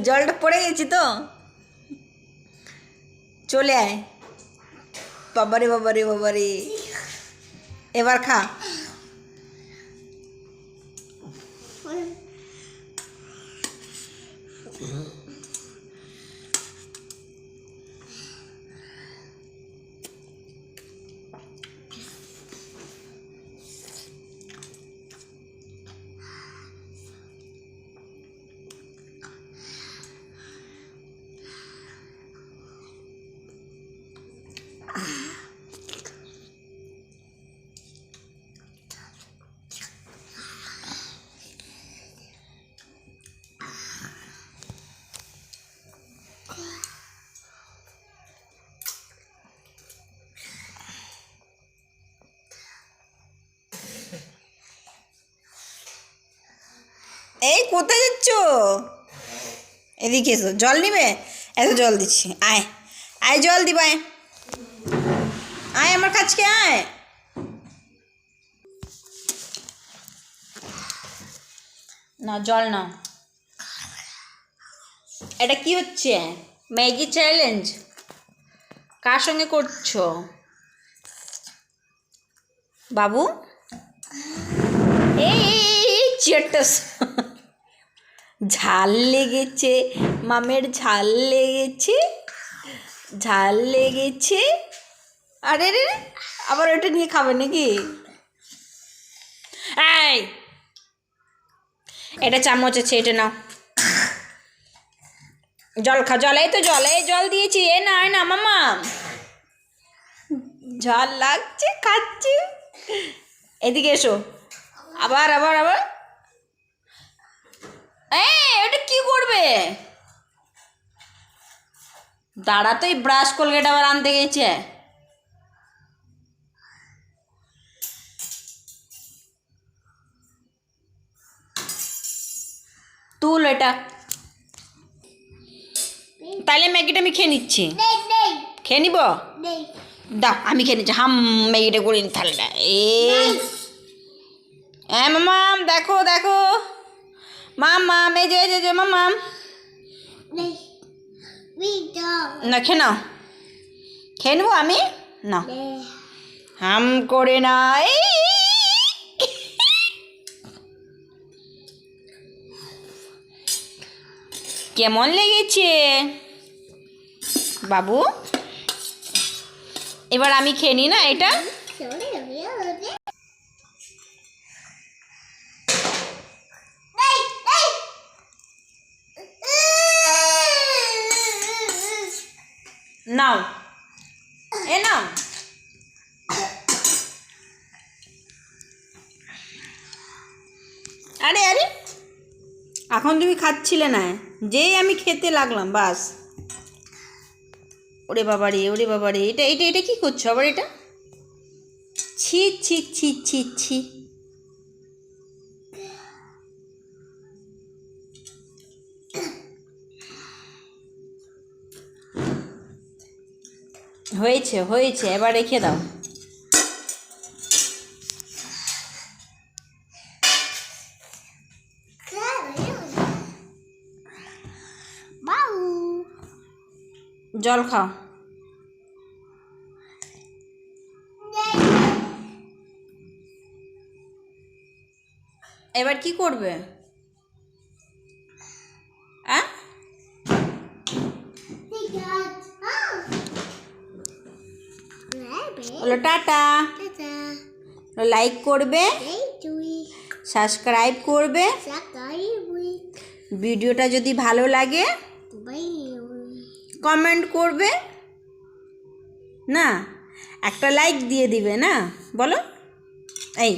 জলটা পড়ে গেছি তো, চলে আয়। বাবারে বাবারে বাবারে, এবার খা। এই কোথায় যাচ্ছ? এদিকে এসো, জল নিবে? এত জল দিচ্ছি, আয় আয় জল দিবা, আয় আমার কাছকে আয়। না জল না। এটা কি হচ্ছে? Maggi challenge? কার সঙ্গে করছো বাবু? এই চেটাস, ঝাল লেগেছে মামের, ঝাল লেগেছে, ঝাল লেগেছে। আরে রে, আবার ওটা নিয়ে খাবে নাকি? এই এটা চামচ আছে, এটা নাও, জল খা, জল। এই তো জল, এই জল দিয়েছি, এ না না মামা, ঝাল লাগছে, খাচ্ছি। এদিকে এসো, আবার আবার আবার। ওটা কি করবে? দাঁড়া তো, এই ব্রাশ কোলগেট আবার আনতে গেছে। তুল এটা, তাইলে ম্যাগিটা আমি খেয়ে নিচ্ছি। খেয়ে নিব? দাও আমি খেয়ে নিচ্ছি, হাম ম্যাগিটা করে নি থালাটা। হ্যাঁ মামাম, দেখো দেখো মামাম, এই যে মামাম, না খেয়ে নাও, খেয়ে নেবো আমি, না হাম করে নাই। কেমন লেগেছে বাবু? এবার আমি খেয়ে নিই না এটা। নাও, এ নাও। আরে আরে, এখন তুমি খাচ্ছিলে না, যেই আমি খেতে লাগলাম বাস। ওরে বাবা রে, ওরে বাবা রে, এটা এটা এটা কী করছো আবার এটা? ছি ছি ছি ছি ছি। হয়েছে হয়েছে, এবার রেখে দাও। জল খাও। এবার কি করবে? বলো টাটা, লাইক করবে, সাবস্ক্রাইব করবে, ভিডিওটা যদি ভালো লাগে কমেন্ট করবে, না একটা লাইক দিয়ে দিবে না? বলো এই